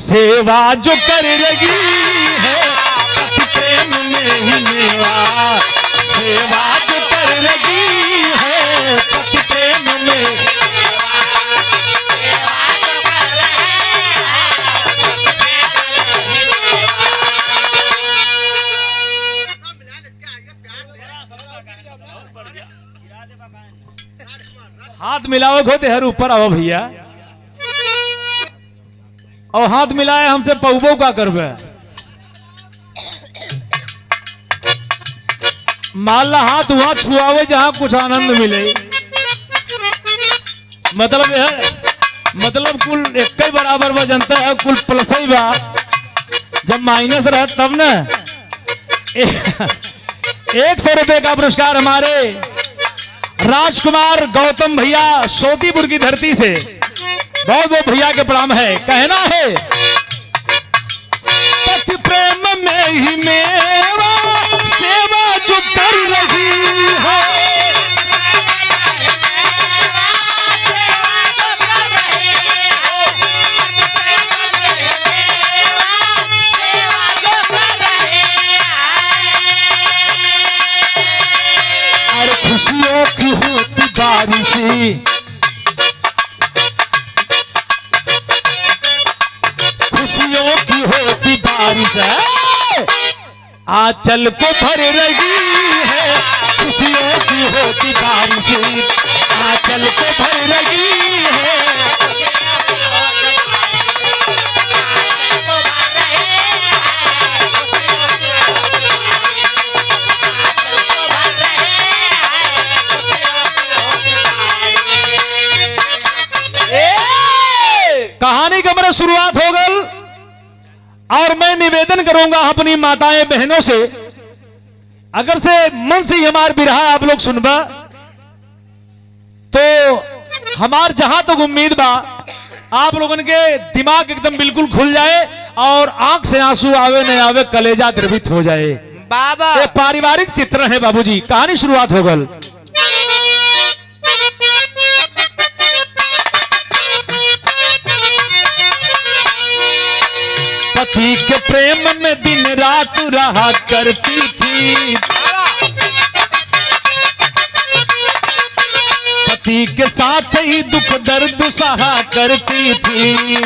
सेवा जो कर रही है पति प्रेम में ही मेवा, सेवा जो कर रही है पति प्रेम में। हाथ मिलाओ खोते हर ऊपर आओ भैया, और हाथ मिलाए हमसे पौबो का करबे। माला हाथ वहां छुआवे जहां कुछ आनंद मिले। मतलब है, मतलब कुल एक ही बराबर वजनता है, कुल प्लस ही बा। जब माइनस रहे तब न 100 रुपए का पुरस्कार हमारे राजकुमार गौतम भैया सोतीपुर की धरती से, बहुत बहुत भैया के प्रणाम है। कहना है पति प्रेम में ही मेरा सेवा जो कर रही है, और खुशियों की होती बारिश, खुशियों की होती बारिश है, आंचल को भर रही है। खुशियों की होती बारिश, आंचल को भर रही है। कहानी का मेरा शुरुआत हो गई, और मैं निवेदन करूंगा अपनी माताएं बहनों से, अगर से मन से हमार बिरहा आप लोग सुनबा तो हमार जहां तक उम्मीद बा आप लोगन के दिमाग एकदम बिल्कुल खुल जाए, और आंख से आंसू आवे न आवे कलेजा द्रवित हो जाए। बाबा ये पारिवारिक चित्रण है बाबूजी। कहानी शुरुआत हो गई। पति के प्रेम में दिन रात रहा करती थी, पति के साथ ही दुख दर्द सहा करती थी,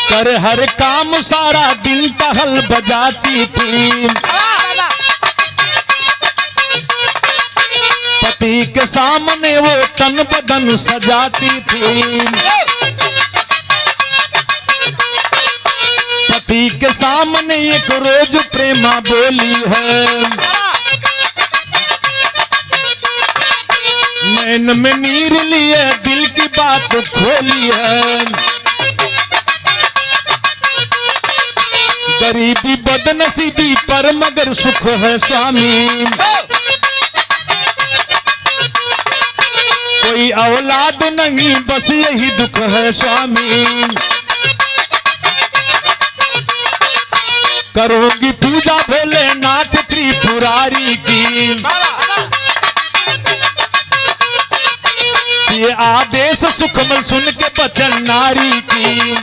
कर हर काम सारा दिन टहल बजाती थी, पति के सामने वो तन बदन सजाती थी, पति के सामने एक रोज प्रेमा बोली है, नैन में नीर लिए दिल की बात खोली है, गरीबी बदनसीबी पर मगर सुख है स्वामी, कोई औलाद नहीं बस यही दुख है स्वामी, करोगी पूजा भोलेनाथ त्रिपुरारी की, ये आदेश सुखमल सुन के बचन नारी की,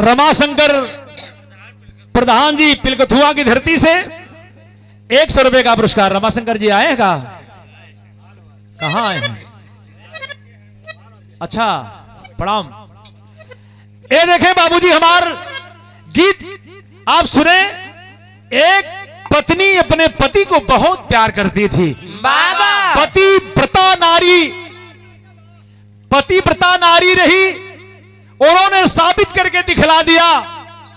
रमाशंकर प्रधान जी पिलकथुआ की धरती से 100 रुपए का पुरस्कार। रमाशंकर जी आए हैं कहाँ आए हैं? अच्छा प्रणाम। ये देखें बाबूजी हमार गीत आप सुने। एक पत्नी अपने पति को बहुत प्यार करती थी। बाबा पतिव्रता नारी रही। उन्होंने साबित करके दिखला दिया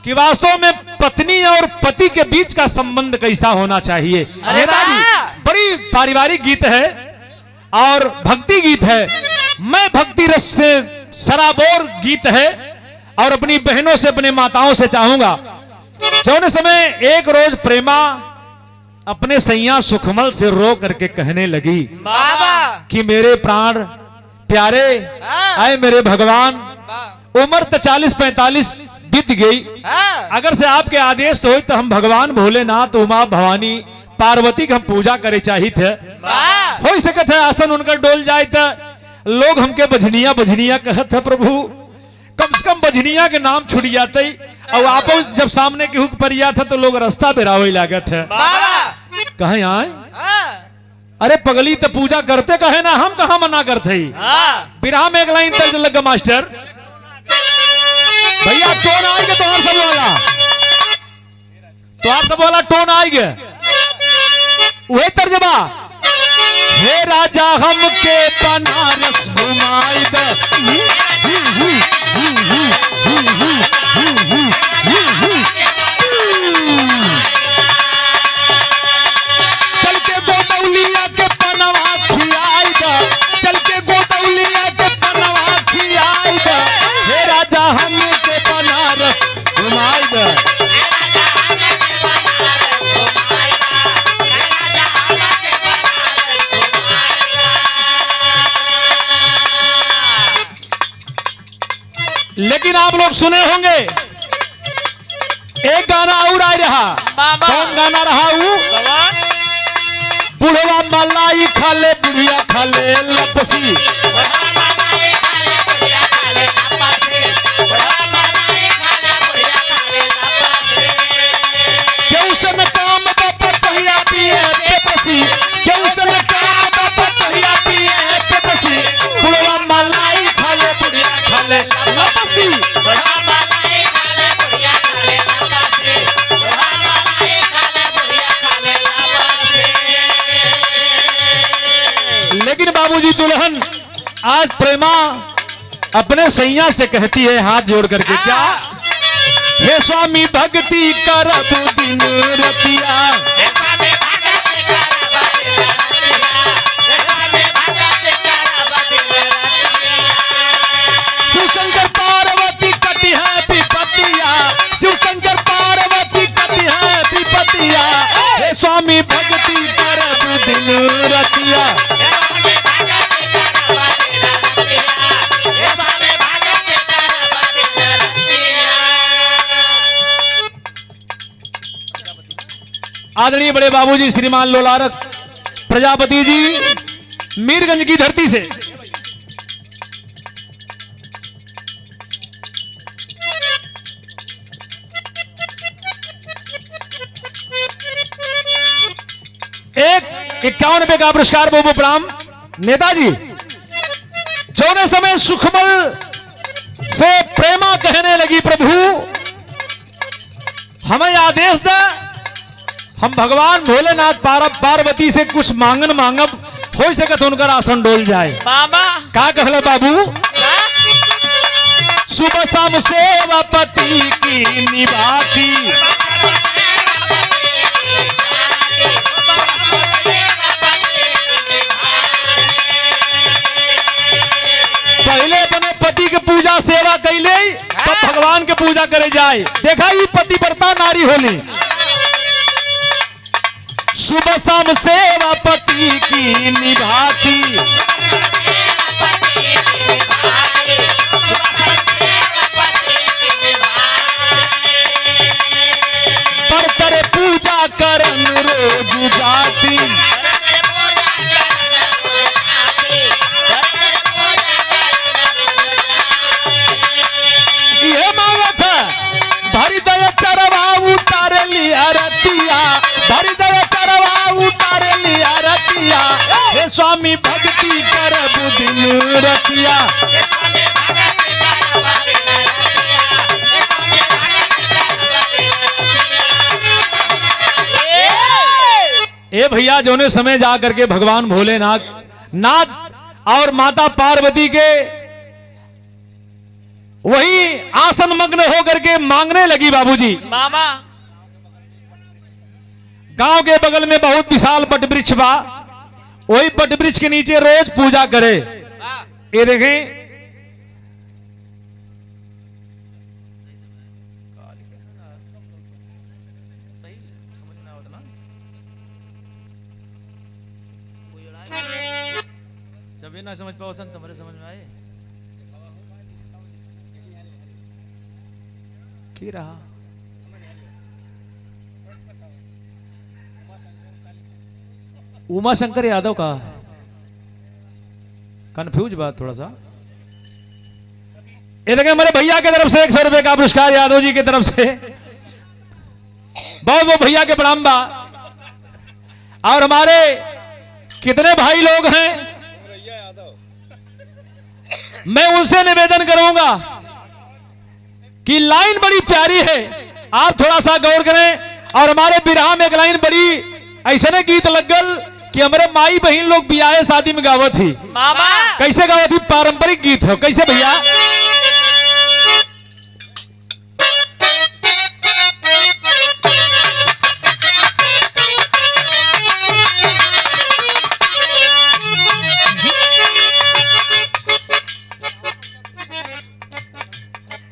कि वास्तव में पत्नी और पति के बीच का संबंध कैसा होना चाहिए। अरे बड़ी पारिवारिक गीत है और भक्ति गीत है। मैं भक्ति रस से सराबोर गीत है और अपनी बहनों से अपने माताओं से चाहूंगा, जौन समय एक रोज प्रेमा अपने सैया सुखमल से रो करके कहने लगी बाबा कि मेरे प्राण प्यारे, आए मेरे भगवान, उम्र तो 40-45 बीत गई। अगर से आपके आदेश तो हो तो हम भगवान भोलेनाथ, उमा भवानी, पार्वती की हम पूजा करे चाहिए थे। हो सकत है आसन उनका डोल जाए तो लोग हमके बजनिया बजनिया कहत है प्रभु, कम से कम बजनिया के नाम छुट जाते। और आप जब सामने के हुक पर था तो लोग रास्ता पे रावे लागत है, कहे आए अरे पगली तो पूजा करते कहे ना, हम कहा मना करते। बिरहा में एक लाइन तर्ज लगा मास्टर भैया, टोन आएगा तो सब वाला, तो सब वाला टोन आएगा वही तर्जमा। हे राजा हमके बनारस घुमाई दे, चल के गोदौलिया के पनवा खियाई दे, चल के गोदौलिया के पनवा खियाई दे। हे राजा हमके बनारस घुमाई दे। लेकिन आप लोग सुने होंगे एक गाना और आ रहा, कौन गाना रहा वो? बुढ़वा मलाई खाले बुढ़िया खाले लपसी, क्यों से न काम बापा पहिया पिए पेपसी, क्यों से न काम बापा पहिया पिए पेपसी। बुढ़वा मलाई खाले बुढ़िया खाले लपसी, लेकिन बाबूजी दुल्हन आज प्रेमा अपने सैया से कहती है हाथ जोड़ करके, क्या? हे स्वामी भक्ति करब दिन रतिया, शिव शंकर पार्वती कटी है विपतिया, शिव शंकर पार्वती कटी है विपतिया। हे स्वामी भक्ति करब दिन रतिया। आदरणीय बड़े बाबूजी श्रीमान लोलारक प्रजापति जी मीरगंज की धरती से एक 51 रुपए का पुरस्कार बोबो प्रणाम नेताजी। जौने समय सुखमल से प्रेमा कहने लगी प्रभु हमें आदेश दे, हम भगवान भोलेनाथ पार्वती से कुछ मांगन मांगब, हो सकत उनका आसन डोल जाए। बाबा का कहले बाबू? सुबह शाम सेवा पति की निभाती, पहले अपने पति के पूजा सेवा कैले तब भगवान के पूजा करे जाए। देखा ये पतिव्रता नारी होली। सुबह शाम सेवा पति की निभाती, पर करे पूजा करन रोज जाती। ये मांगत भरी दया चरवा उतारे लिया रतिया, भरी दया चरवा उतारे लिया रतिया। हे स्वामी भक्ति करब दिन रतिया। ए भैया जोने समय जा करके भगवान भोलेनाथ और माता पार्वती के वही आसन मग्न होकर के मांगने लगी बाबूजी। मामा गांव के बगल में बहुत विशाल बट वृक्ष बा, वही बट वृक्ष के नीचे रोज पूजा करे। ये देखें अभी ना समझ पाओ सन तुम्हारे समझ में आए की रहा उमा शंकर यादव का कंफ्यूज बात थोड़ा सा। ये देखें हमारे भैया की तरफ से 100 रुपए का पुरस्कार यादव जी की तरफ से बहुत वो भैया के प्रणाम बा। और हमारे कितने भाई लोग हैं मैं उनसे निवेदन करूंगा कि लाइन बड़ी प्यारी है आप थोड़ा सा गौर करें। और हमारे बिरहा में एक लाइन बड़ी ऐसे ने गीत लगल कि हमारे माई बहन लोग बियाह शादी में गावत थी मामा कैसे गावत थी पारंपरिक गीत है कैसे भैया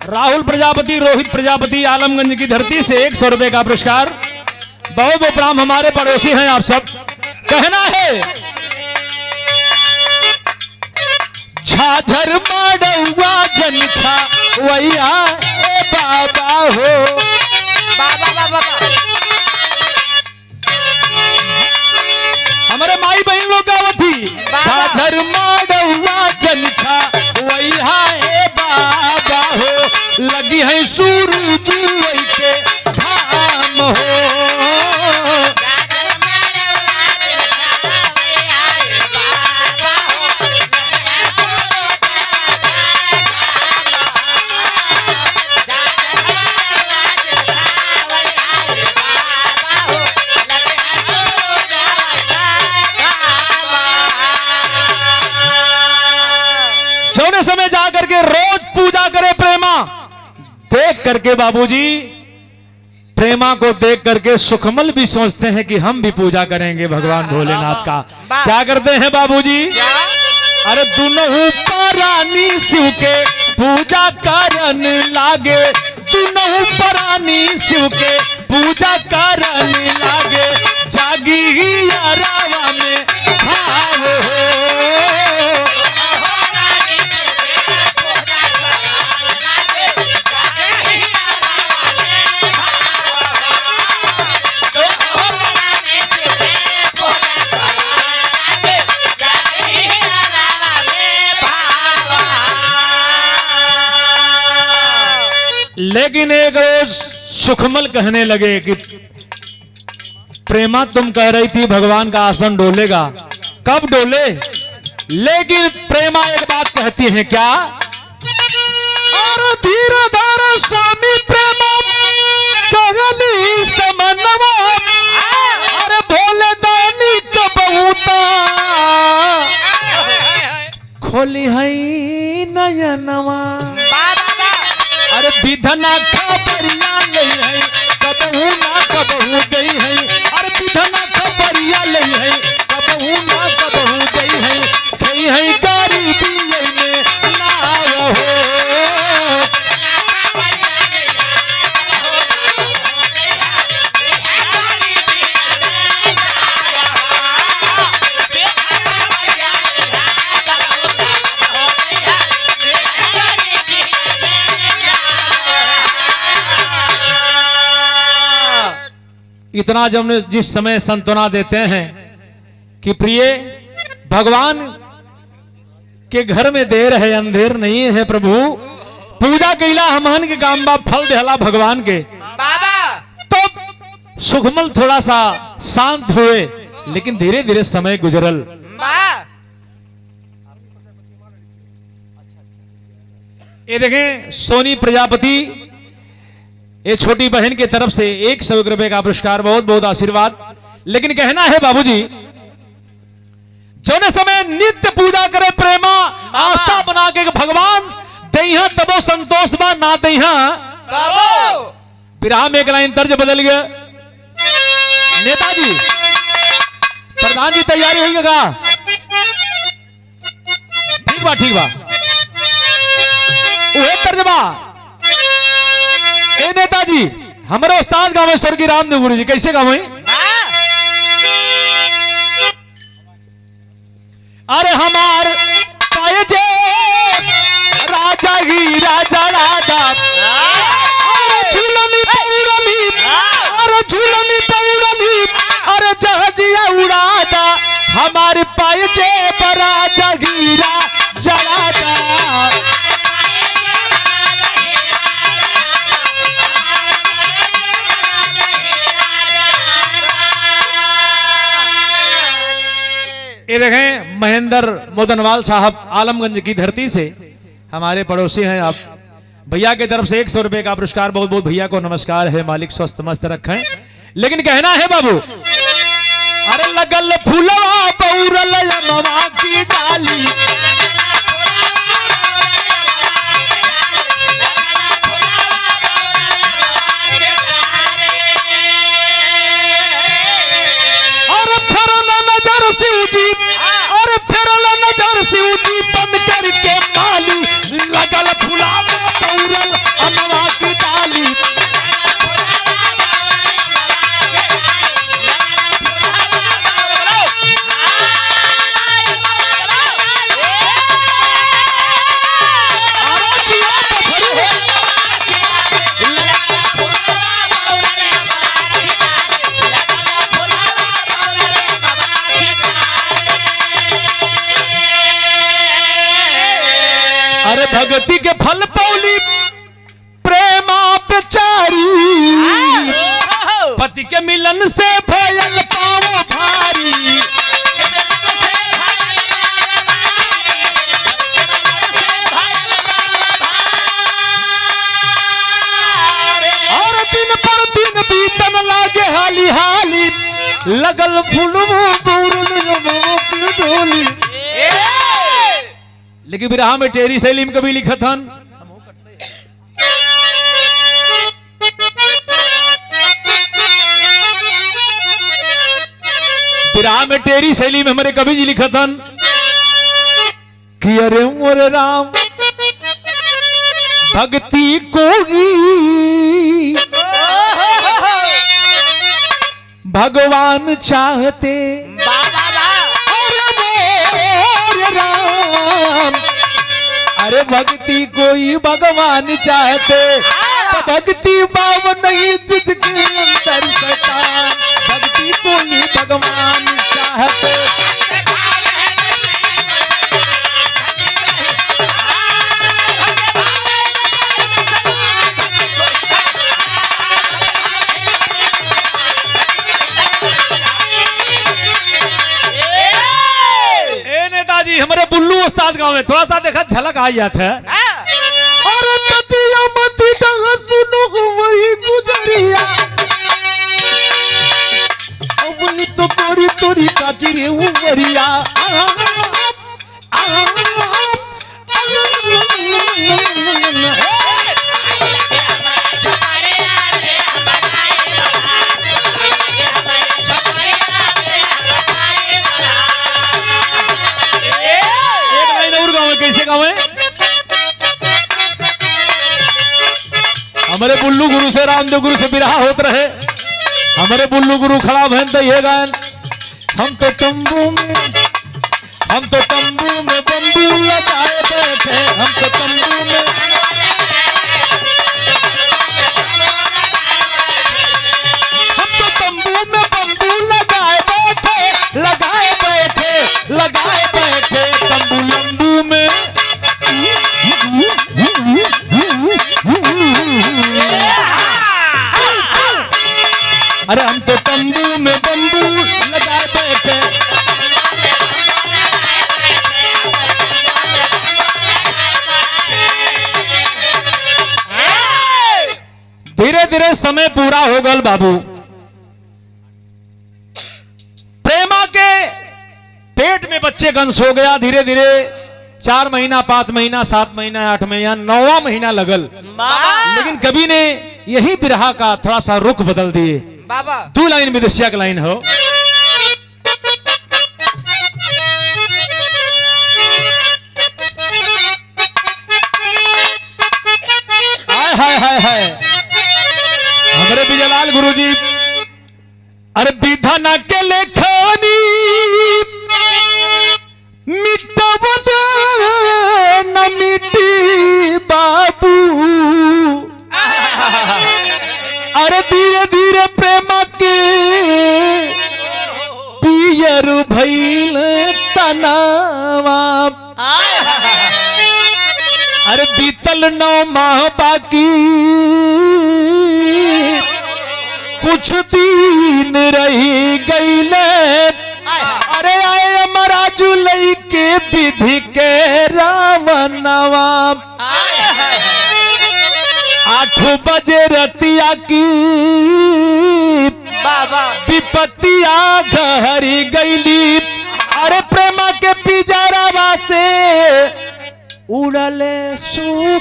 राहुल प्रजापति रोहित प्रजापति आलमगंज की धरती से 100 रुपए का पुरस्कार। बहुत बहुत प्रणाम हमारे पड़ोसी हैं आप सब। कहना है झाझर माडौआ जनछा वैया ए बाबा हो बाबा बाबा हमारे माई बहन लोग गावत थी झाझर माडौआ जनछा वैया ए बाबा हो लगी है सूरज वही के धाम हो। जौने समय जा करके रोज पूजा करे प्रेमा देख करके बाबूजी प्रेमा को देख करके सुखमल भी सोचते हैं कि हम भी पूजा करेंगे भगवान भोलेनाथ का। क्या करते हैं बाबूजी अरे दुनहु परानी शिव के पूजा करन लागे दुनहु परानी शिव के पूजा करन लागे जागी यारावा में भाव हो। लेकिन एक रोज सुखमल कहने लगे कि प्रेमा तुम कह रही थी भगवान का आसन डोलेगा कब डोले। लेकिन प्रेमा एक बात कहती है क्या और धीरे धीरे स्वामी प्रेमा कहली समनवा अरे भोले दानी कबूता खोली है नयनवा अरे विधना खबरिया नहीं है कबहू ना कबहू गई है अरे विधना खबरिया नहीं है कबहू ना कबहू गई है गरीबी में ना हो। इतना जब जिस समय सांत्वना देते हैं कि प्रिय भगवान के घर में देर है अंधेर नहीं है प्रभु पूजा कैला हमहन के गांबा फल देहला भगवान के तो सुखमल थोड़ा सा शांत हुए लेकिन धीरे धीरे समय गुजरल। ये देखें सोनी प्रजापति ये छोटी बहन की तरफ से 100 रुपए का पुरस्कार बहुत बहुत आशीर्वाद। लेकिन कहना है बाबूजी जौने समय नित्य पूजा करे प्रेमा आस्था बना के भगवान दहिया तबो संतोष बा ना दहिया विराह में एक लाइन तर्ज बदल गया। नेताजी प्रधान जी तैयारी हुई का ठीक बा वह तर्जबा ए नेताजी हमारे उस्ताद गाँव स्वर्गीय रामदेव गुरु जी कैसे गाँव अरे हमार महेंद्र मोदनवाल साहब आलमगंज की धरती से हमारे पड़ोसी हैं। आप भैया की तरफ से 100 रुपए का पुरस्कार, बहुत बहुत भैया को नमस्कार है, मालिक स्वस्थ मस्त रखें। लेकिन कहना है बाबू, अरे लगल फूलवा पौरल यमवा की डाली, और फिरल नजर शिव जी, और फिरल नजर शिव जी बंद करके माली, लगल फूलवा पौरल यमवा की डाली। अरे भगती के फल पौली प्रेमा बेचारी, पति के मिलन से भयल पाँव भारी। और दिन पर दिन बीतन लागे हाली हाली, लगल फूलवा डोली। लेकिन बिरहा में टेरी सलीम कभी लिखा था, बिरहा में टेरी सलीम हमारे कवि जी लिखा था कि अरे मोरे राम भक्ति कोगी भगवान चाहते, अरे भक्ति कोई भगवान चाहते, भक्ति बाब नहीं जिसके अंदर शैतान, भक्ति कोई भगवान चाहते। नेताजी हमारे बुल्लू उस्ताद गांव में थोड़ा सा देखा झलक आ जाता है। और कचिया मत सुनो वही गुजरिया, वही तो तोरी तोरी काटी रे उमरिया। कैसे गाँव है हमारे बुल्लू गुरु से रामदेव गुरु से बिरहा होत रहे, हमारे बुल्लू गुरु खड़ा बहन तो ये गायन, हम तो तंबू में बंबू लगाए बैठे, हम तो तंबू में बंबू लगाए बैठे तंबू लंबू में। अरे हम तो तंबू में बंबू लगाए बैठे, धीरे धीरे समय पूरा हो गल बाबू। प्रेमा के पेट में बच्चे गंस हो गया, धीरे धीरे 4 महीना 5 महीना 7 महीना 8 महीना 9वां महीना लगल। लेकिन कवि ने यही बिरहा का थोड़ा सा रुख बदल दिए। 2 लाइन विदेशिया का लाइन हो, हाय हाय हाय हाय हमारे विजयलाल गुरुजी, अरे विधान के लेखनी मिटवल न मिटी बाबू, अरे धीरे धीरे प्रेमा के पियर भइल तनावा, अरे बीतल 9 माह बाकी कुछ दिन रही गईले, अरे आए अमरा जुलई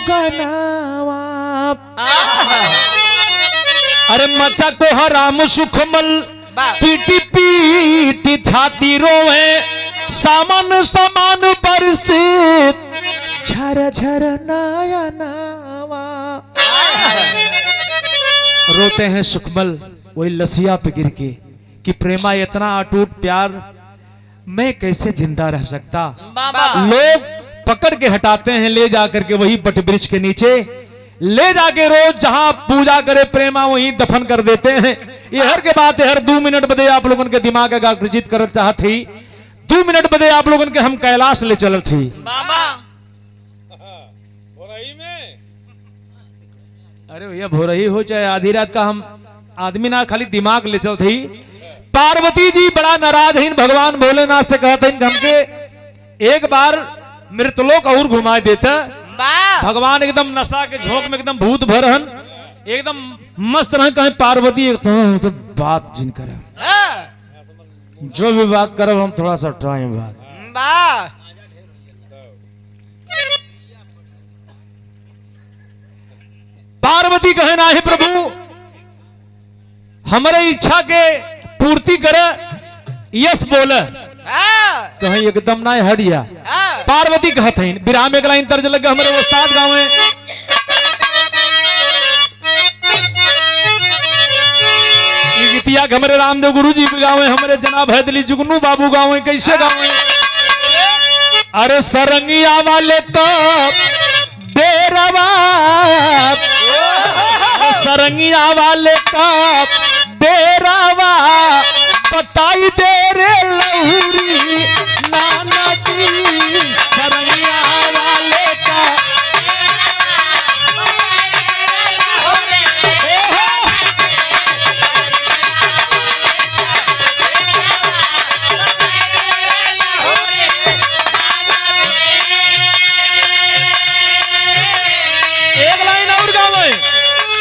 सुगनावा। अरे मचा को हराम सुखमल पीटी पीटी छाती रोवे सामान सामान पर से झर झर नाया नावा। रोते हैं सुखमल वही लसिया पे गिर के कि प्रेमा इतना अटूट प्यार मैं कैसे जिंदा रह सकता। लोग पकड़ के हटाते हैं ले जाकर के वही बट वृक्ष के नीचे ले जाके रोज जहां पूजा करे प्रेमा वहीं दफन कर देते हैं। ये हर के बात है हर 2 मिनट बदे आप लोगों के दिमाग का आकर्षित कर चाहत थी 2 मिनट बदे आप लोगों के हम कैलाश ले चल थी। अरे भैया भोरही हो चाहे आधी रात का हम आदमी ना खाली दिमाग ले चल थी। पार्वती जी बड़ा नाराज है भगवान भोलेनाथ से कहते हैं हमके एक बार मृतलोक और घुमाए देता। भगवान एकदम नशा के झोंक में एकदम भूत भरहन एकदम मस्त रह कहे पार्वती तो बात जिन करे जो भी बात करो हम थोड़ा सा टाइम बात। पार्वती कहे ना है प्रभु हमारे इच्छा के पूर्ति करे यस बोले कहीं एकदम ना हटिया। पार्वती कहते हैं विराम एक लाइन तर्ज लगे हमारे उस्ताद गाँव में गीतिया हमारे रामदेव गुरु जी भी गाँव हमारे जनाब हैदली जुगनू बाबू गाँव कैसे गाँव। अरे सरंगिया वाले तो बेरवा सरंगिया वाले का बेरावा बताई दे रे लहुरी नाना की सरंगिया वाले का। एक लाइन और गावे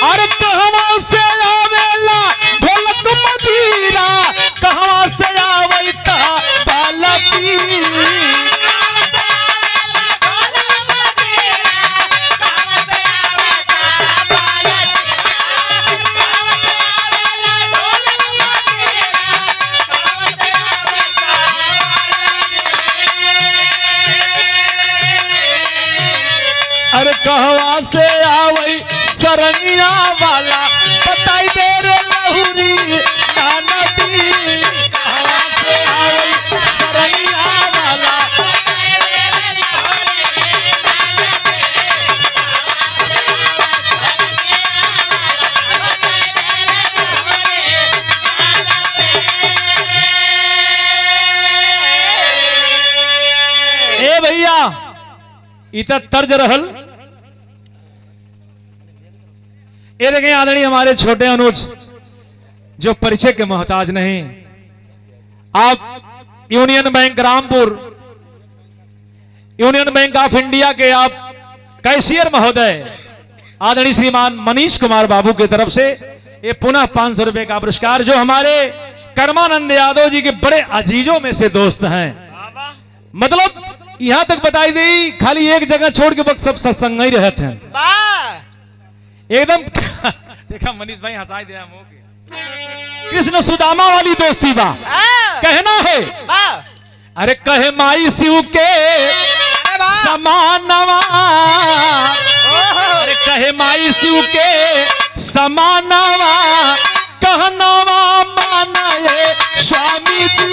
अरे कहवा से आवेला ढोलक मजीरा कहवा से आवैता बालाची। अरे कहवा से आवै सरंगिया वाला बताई दे रे लहुरी नाना दी कहवा से आवै सरंगिया वाला। ए भैया इत तर्ज रहल ये देखें आदरणीय हमारे छोटे अनुज जो परिचय के मोहताज नहीं। आप union bank Rampur union bank of India के आप कैशियर महोदय आदरणीय श्रीमान मनीष कुमार बाबू की तरफ से ये पुनः 500 रुपए का पुरस्कार जो हमारे कर्मानंद यादव जी के बड़े अजीजों में से दोस्त हैं। मतलब यहां तक बताई दी खाली एक जगह छोड़ के बस सब सत्संग ही रहते हैं एकदम। देखा मनीष भाई हंसाई दिया मुंह कृष्ण सुदामा वाली दोस्ती बा कहना है। अरे कहे माई शिव के समानवा अरे कहे माई शिव के समानवा कहनावा मानाए स्वामी जी।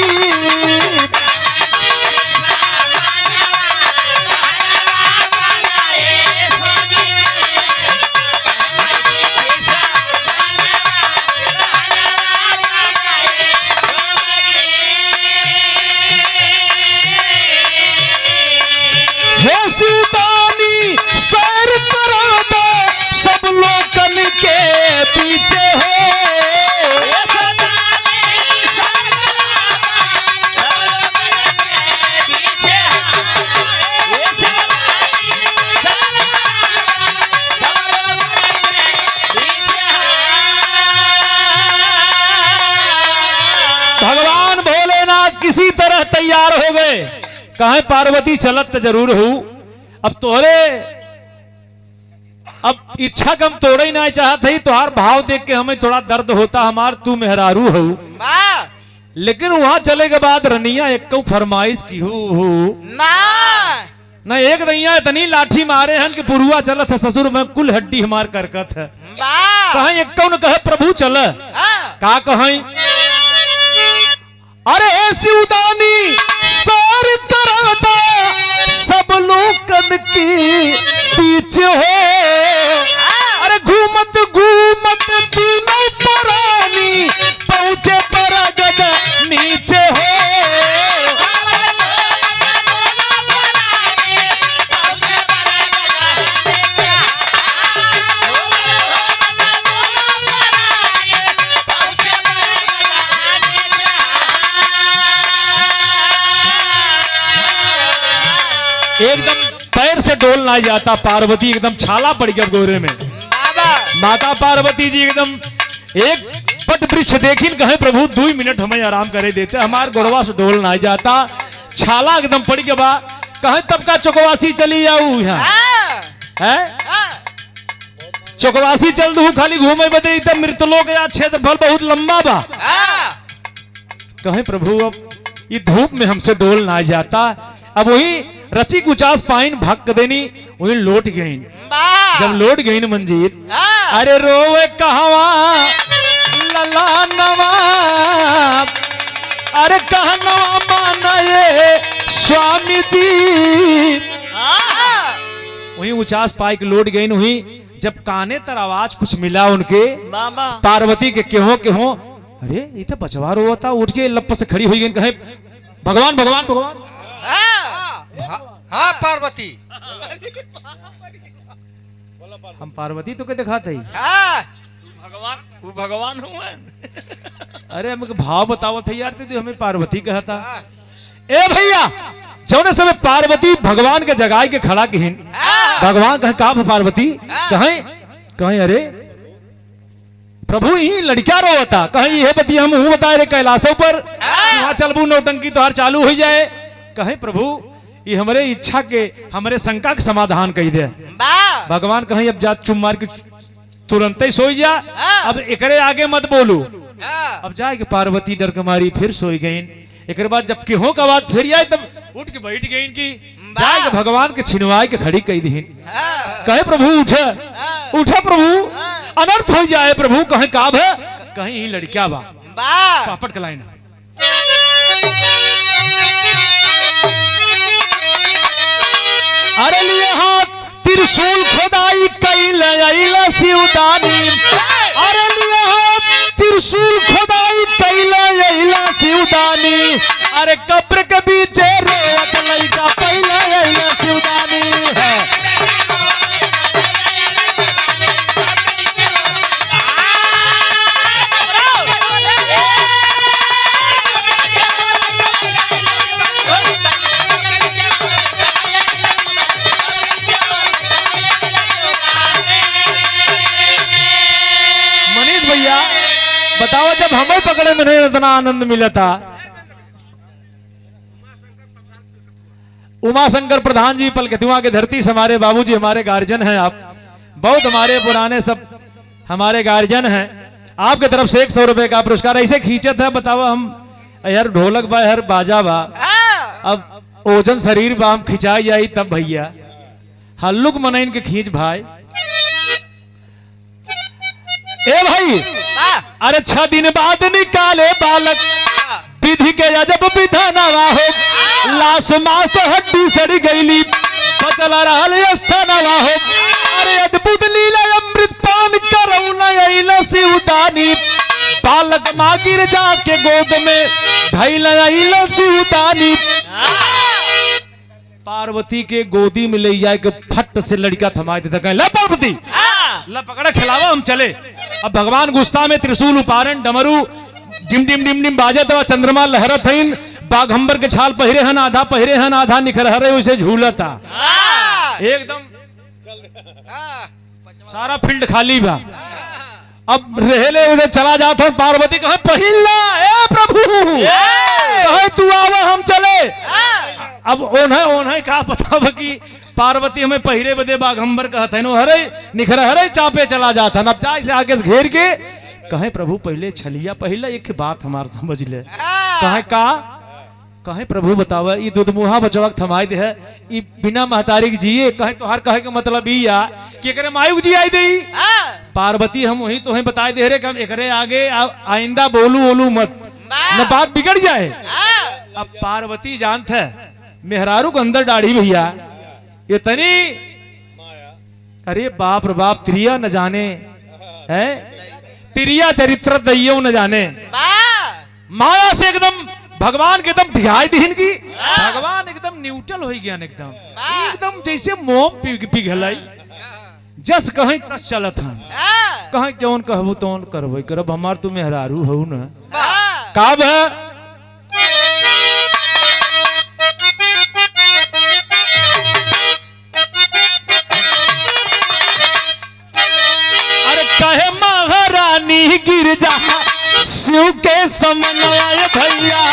सर करा दो सब लोगन के पीछे हो भगवान भोलेनाथ किसी तरह तैयार हो गए कहे पार्वती चलत जरूर हूं अब तोहरे अब इच्छा कम तोड़े ही ना चाहत है, तुहार भाव देख के हमें थोड़ा दर्द होता, हमार तू मेहरारू हो। वाह लेकिन वहां चले के बाद रनिया एक फरमाइश की हो ना न एक दैया इतनी लाठी मारे हैं कि पुरुआ चलत है ससुर में कुल हड्डी हमार करकत है। वाह कहीं एक न कहे प्रभु चल का कहीं अरे शिवदानी सार तरहता सब लोगन की बीच हो, अरे घूमत घूमत तीनों परानी पहुंचे परगद नीचे हो। एकदम पैर से डोल ना जाता, पार्वती एकदम छाला पड़ गया गोरे में। बाबा माता पार्वती जी एकदम एक पट वृक्ष देखिन कहे प्रभु 2 मिनट हमें आराम करे देते, हमार गोरवा से डोल ना जाता, छाला एकदम पड़ गया बा। कहे तब का चौकवासी चली जाऊ है चौकवासी चल दू खाली घूमे बदे एकदम मृतलोक या क्षेत्रफल बहुत लंबा बा। कहे प्रभु अब ये धूप में हमसे डोल ना जाता। अब वही रची कुचास पाइन भक देनी वही लौट गई। जब लौट गई न मंजीर अरे रोवे कहवा लला नवा, अरे कहनवा मानये स्वामी जी। वही उचास पाई के लौट गई वही जब काने तर आवाज कुछ मिला उनके बाबा पार्वती के केहो केहो, अरे ये तो बचवा रो था, उठ के लप से खड़ी हुई गई कहे भगवान भगवान भगवान। हाँ पार्वती हम पार्वती तो के दिखाते ही भगवान वो भगवान हुए। अरे हमके भाव बताओ थे यार जो हमें पार्वती कहता। ए भैया जौने समय पार्वती भगवान के जगाई के खड़ा की भगवान कहे का पार्वती कहें कहें अरे प्रभु ही लड़किया रो होता, कहें ये बती हम हूं बताए रे कैलाशों पर वहां चलबू नौटंकी तो हर चालू हो जाए। कहें प्रभु ये हमारे इच्छा के हमारे शंका के समाधान कही दे। भगवान कहीं अब जा चुम मार के तुरंत ही सोई जा, अब एकरे आगे मत बोलू। अब जाए कि पार्वती डर के मारी फिर सोई गई। एक बाद जब केहो का बात फिर आए तब उठ के बैठ गई कि जाए कि भगवान के छिनवाए के खड़ी कही दी। कहे प्रभु उठे उठे प्रभु अनर्थ हो जाए प्रभु। कहे का है कहीं ही लड़किया बा पापड़ का लाइन अरे लिए हाथ त्रिशूल खुदाई कैला शिवदानी, अरे लिए हाथ त्रिशूल खुदाई कैला शिवदानी, अरे कब्र के बीच रोवत लइका कैला शिवदानी है। बताओ जब हमें पकड़े में नहीं इतना आनंद मिला था। उमा शंकर प्रधान जी पलकतुआ के धरती से हमारे बाबूजी हमारे गार्जियन हैं, आप बहुत हमारे पुराने सब हमारे गार्जियन हैं। आपके तरफ से 100 रुपए का पुरस्कार ऐसे खींचा था। बताओ हम यार ढोलक बा यार बाजा बा, अब ओजन शरीर बा हम खिंचाई जाई तब भैया हल्लुक मनइन के खींच भाई। ए भाई अरे 6 दिन बाद निकाले बालक विधि के अजब विधानवा हो, लाश मास हड्डी सड़ गईली बचल रहल स्थानवा हो, अरे अद्भुत लीला अमृत पान करौला शिवदानी, बालक माँ गिर जाके गोद में धैला शिवदानी। पार्वती के गोदी में ले जाए के फट से लड़का थमा देता, कहे ला पार्वती ला पकड़ा खिलावा हम चले। अब भगवान गुस्सा में त्रिशूल उपारन डमरू डिम डिम डिम डिम बाजत और चंद्रमा लहरत हईन, बाघंबर के छाल पहिरे हन आधा पहिरे हन आधा निखर हरे उसे झूलता एकदम सारा फील्ड खाली बा। अब रहेले उधर चला जाता हूं, पार्वती कहे पहिला ए प्रभु कहे तू आवा हम चले। अब ओन्हे का पता बा कि पार्वती हमें पहिरे बदे बाघंबर कहत है नो हरे निखर हरे चापे चला जाता अब जाए से आगे से घेर के कहे प्रभु पहले छलिया पहले एक बात हमार समझ ले कहे प्रभु बतावा ई दुधमुहा बचवा थमाई दे है ई बिना महतारी के जिए कहे तो हर कहे के मतलब ई या कि एकरे मायुक जी आई देई पार्वती हम वही तो बताए दे रे कम एकरे आगे आइंदा बोलू मत न बात बिगड़ जाए। अब पार्वती जानत है मेहरारू के अंदर दाढ़ी भैया इतनी अरे बाप रे बाप त्रिया न जाने है त्रिया चरित्र दैयो न जाने माया से एकदम भगवान के एकदम ढिगाई दीन की भगवान एकदम न्यूट्रल हो गया एकदम जैसे मोम पिघलाई जस कहीं तस चलत हन कहीं जौन कहबो तौन करबो करब हमार तू मेहरारू हो न काब है अरे कहे महारानी गिरजा शिव के समन्वय भैया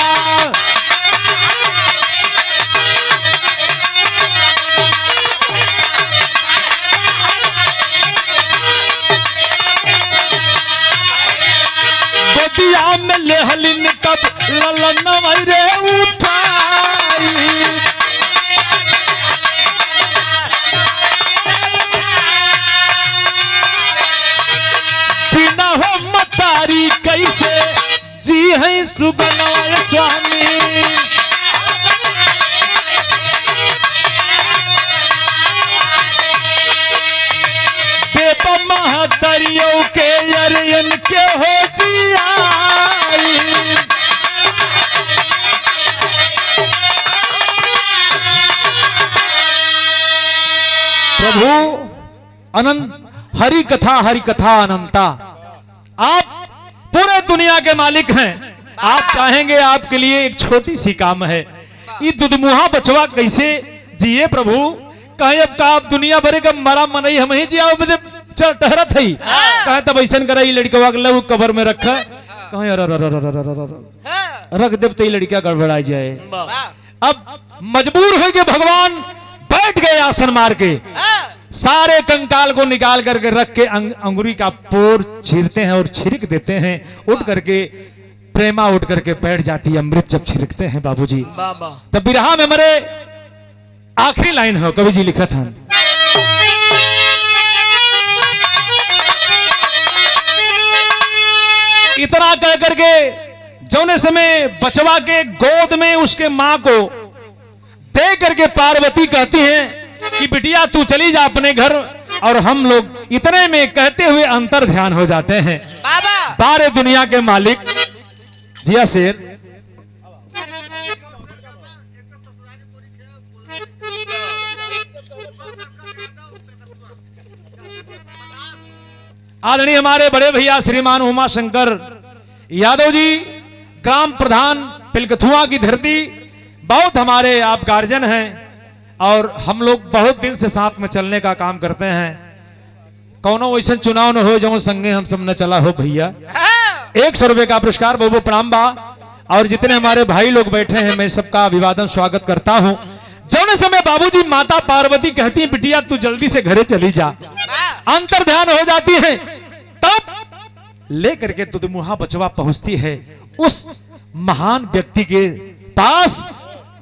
गोदिया में लेहलिन कब ललन रे उठाई बिना हो मतारी कैसे जी है सुगनवाय स्वामी बेप महतरियों के अरियन के हो जिया प्रभु अनंत हरि कथा अनंता आप पूरे दुनिया के मालिक हैं आप चाहेंगे आपके लिए एक छोटी सी काम है ये दुधमुहा बचवा कैसे जिए प्रभु कहे अब का आप दुनिया भरे का मरा मनई हम ही जिया टहरत है कहे तब ऐसा करे लड़का लव कबर में रखा कहे रख देव तो लड़किया गड़बड़ा जाए अब मजबूर हो गए भगवान बैठ गए आसन मार के सारे कंकाल को निकाल करके रख के अंगुरी का पोर छीरते हैं और छिड़क देते हैं उठ करके प्रेमा उठ करके बैठ जाती है अमृत जब छिड़कते हैं बाबूजी तब बिरहा में मरे आखिरी लाइन हो कवि जी लिखा था इतना कह करके जौने समय बचवा के गोद में उसके मां को दे करके पार्वती कहती हैं कि बिटिया तू चली जा अपने घर और हम लोग इतने में कहते हुए अंतर ध्यान हो जाते हैं बारे दुनिया के मालिक जिया शेर आदरणीय हमारे बड़े भैया श्रीमान उमा शंकर यादव जी ग्राम प्रधान पिलकथुआ की धरती बहुत हमारे आप गार्जियन हैं और हम लोग बहुत दिन से साथ में चलने का काम करते हैं कौनो वैसा चुनाव न हो जो संगे हम सब न चला हो भैया 100 रुपए का पुरस्कार बहुत बहुत प्रणाम बा और जितने हमारे भाई लोग बैठे हैं मैं सबका अभिवादन स्वागत करता हूं जौने समय बाबूजी माता पार्वती कहती है बिटिया तू जल्दी से घरे चली जा अंतर ध्यान हो जाती है तब लेकर के दुधमुहा बचवा पहुंचती है उस महान व्यक्ति के पास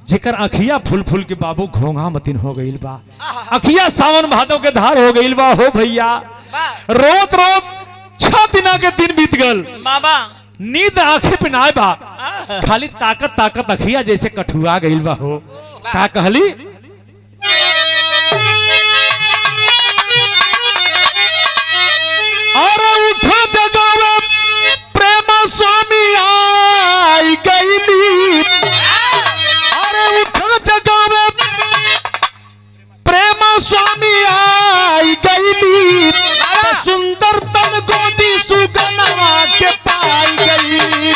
जिकर अखिया फूल फूल के बाबू घोंघा मतिन हो गई बा अखिया सावन भादव के धार हो गई बा हो भैया रोत रोत 6 दिना के दिन बीत गल बाबा नींद आंखें पे ना बा खाली ताकत ताकत अखिया जैसे कठुआ गई बा हो का कहली और उठो जगावे प्रेम स्वामी आई गईली अरे उठो जगावे प्रेम स्वामी आई गईली सुंदर तन गोदी सुगनवा के पाई गई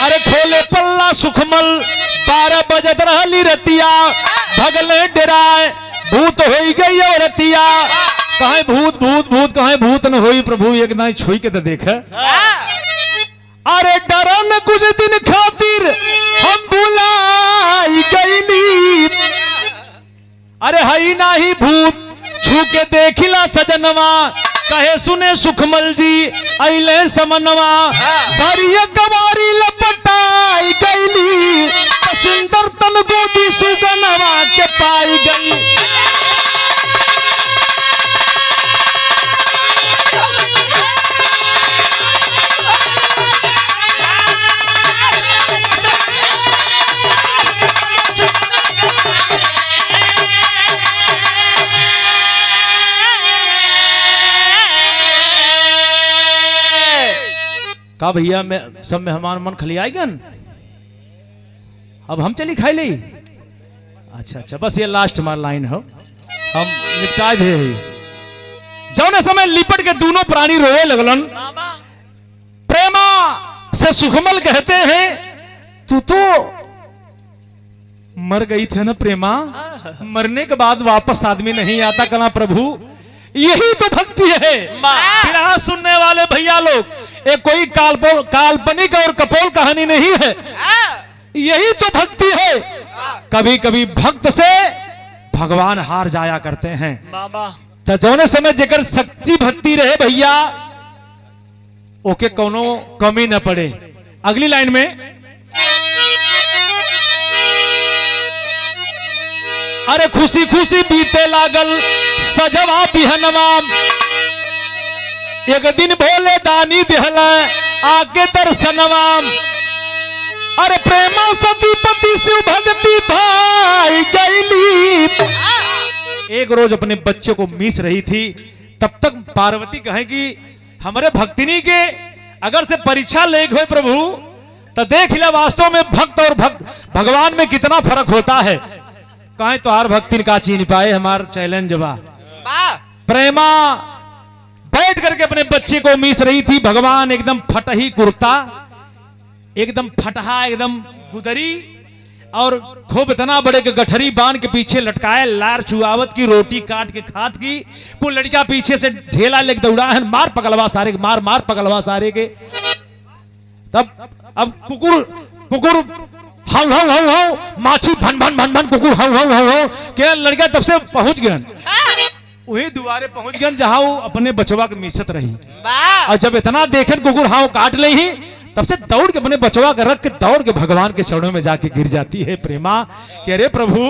अरे खोले पल्ला सुखमल 12 बजत रहली रतिया भगले डराए भूत हो गई और रतिया कहे भूत भूत भूत कहे भूत न होई प्रभु एक ना छुई के तो देख अरे डरन कुछ दिन खातिर हम भुलाई गईली अरे हई नाही भूत छू के देखिला सजनवा कहे सुने सुखमल जी अइले समनवा भरिया कवारी लपटाई गईली सुंदर तन गोदी सुगनवा के पाई गई का भैया मैं सब मेहमान मन खली आएगन अब हम चली खाई ली अच्छा अच्छा बस ये लास्ट मार लाइन हो हम निपटाए भी जौने समय लिपट के दोनों प्राणी रोए लगलन प्रेमा से सुखमल कहते हैं तू तो मर गई थे ना प्रेमा मरने के बाद वापस आदमी नहीं आता कला प्रभु यही तो भक्ति है फिर सुनने वाले भैया लोग ये कोई काल्पनिक और कपोल कहानी नहीं है यही तो भक्ति है कभी कभी भक्त से भगवान हार जाया करते हैं तो जौने समय जेकर सच्ची भक्ति रहे भैया ओके कोनो कमी न पड़े अगली लाइन में अरे खुशी खुशी बीते लागल सजवा बिहनवा एक दिन भोले दानी दिहल आके दर्शनवा अरे प्रेमा सतीपति शिव भक्ति भाई गईली एक रोज अपने बच्चे को मीस रही थी तब तक पार्वती कहे कि हमारे भक्तिनी के अगर से परीक्षा ले गए प्रभु तो देख लिया वास्तव में भक्त और भगवान में कितना फर्क होता है कहे तो हर भक्ति का चीन पाए हमार चैलेंज बा प्रेमा बैठ करके अपने बच्चे को मीस रही थी भगवान एकदम फटही कुर्ता एकदम फटहा एकदम गुदरी और खूब इतना बड़े के गठरी बांध के पीछे लटकाए लार चुआवत की रोटी काट के खात की को लड़का पीछे से ढेला लेके दौड़ा है मार पकड़वा सारे के मार पकड़वा सारे के तब अब कुकुर कुकुर हाउ हाउ हाउ हाउ माछी भन भन भन भन कुकुर हाउ हाउ हाउ हाउ के लड़का तब से पहुंच गया वही दुआरे पहुंच गए जहां वो अपने बचवा के मिसत रही और जब इतना देखे कुकुर हाउ काट ले ही तब से दौड़ के अपने बचवा के रख के दौड़ के भगवान के चरणों में जाके गिर जाती है प्रेमा कि अरे प्रभु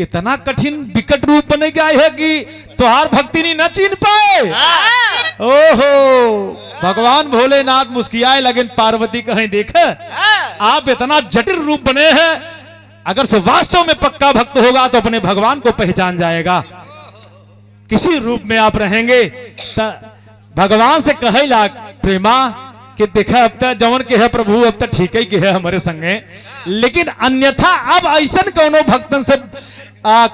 इतना कठिन विकट रूप बने गया है कि तुहार भक्ति नहीं न चीन पाए ओहो भगवान भोलेनाथ मुस्कियाए लेकिन पार्वती कहीं देखे आप इतना जटिल रूप बने हैं अगर से वास्तव में पक्का भक्त होगा तो अपने भगवान को पहचान जाएगा किसी रूप में आप रहेंगे तो भगवान से कहे ला प्रेमा कि देखा अब तक जवन के है प्रभु अब तक ठीक ही के है हमारे संगे लेकिन अन्यथा अब ऐसा कोनो भक्तन से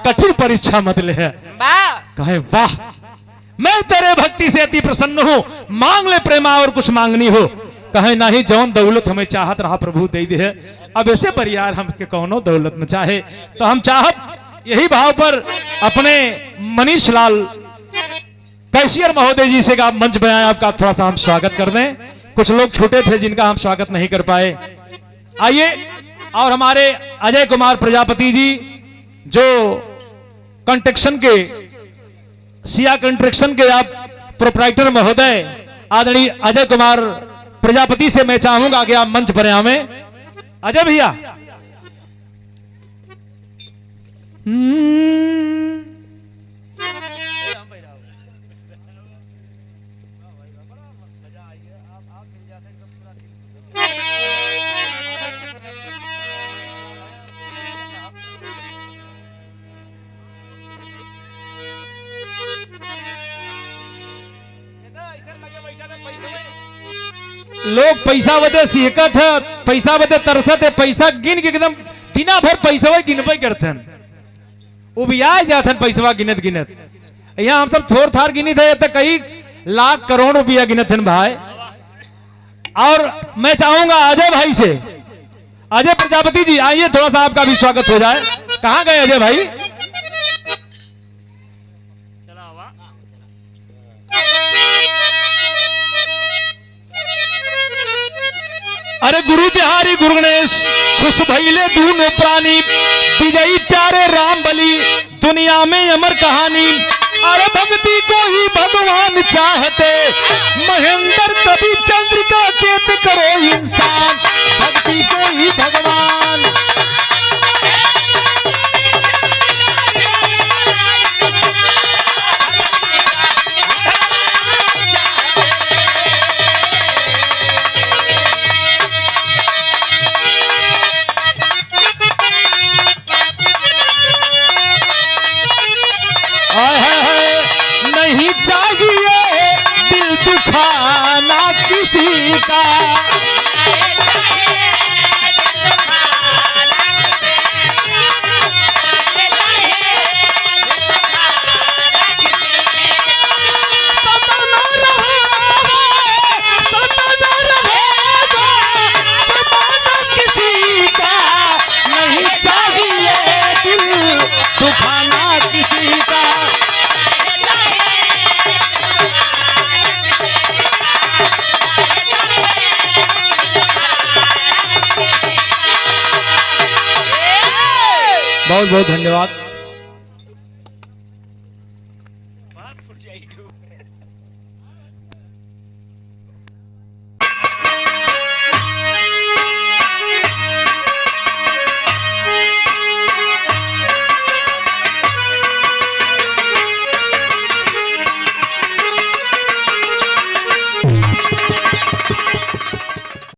कठिन परीक्षा मत ले है कहे वाह मैं तेरे भक्ति से अति प्रसन्न हूं मांग ले प्रेमा और कुछ मांगनी हो कहे नहीं जौन दौलत हमें चाहत रहा प्रभु दे दे अब ऐसे परियार हम के कौनो दौलत न चाहे तो हम चाहत यही भाव पर अपने मनीष लाल कैशियर महोदय जी से आप मंच पे आए आपका थोड़ा सा हम स्वागत कर दें कुछ लोग छोटे थे जिनका हम स्वागत नहीं कर पाए आइए और हमारे अजय कुमार प्रजापति जी जो कंस्ट्रक्शन के सिया कंस्ट्रक्शन के आप प्रोप्राइटर महोदय आदरणीय अजय कुमार प्रजापति से मैं चाहूंगा कि आप मंच पर आवे अजय भैया लोग पैसा बदे सीखत है पैसा बदे तरसत है पैसा गिन के एकदम दिना भर पैसा गिनबे करते हैं वो भी आ जाते हैं पैसा गिनत गिनत यहाँ हम सब थोड़ थार गिनी थे तो कई लाख करोड़ रुपया गिनत हैं भाई और मैं चाहूंगा अजय भाई से, अजय प्रजापति जी आइए, थोड़ा सा आपका भी स्वागत हो जाए। कहां गए अजय भाई? चला हुआ। अरे गुरु बिहारी गुरु गणेश खुश भइले दूनो प्राणी, विजयी प्यारे राम बलि दुनिया में अमर कहानी। अरे भक्ति को ही भगवान चाहते, महेंद्र कवि चंद्रिका चेत करो इंसान, भक्ति को ही भगवान। नहीं चाहिए दिल दुखाना किसी का, किसी का नहीं चाहिए दिल दुखाना किसी का। बहुत बहुत धन्यवाद।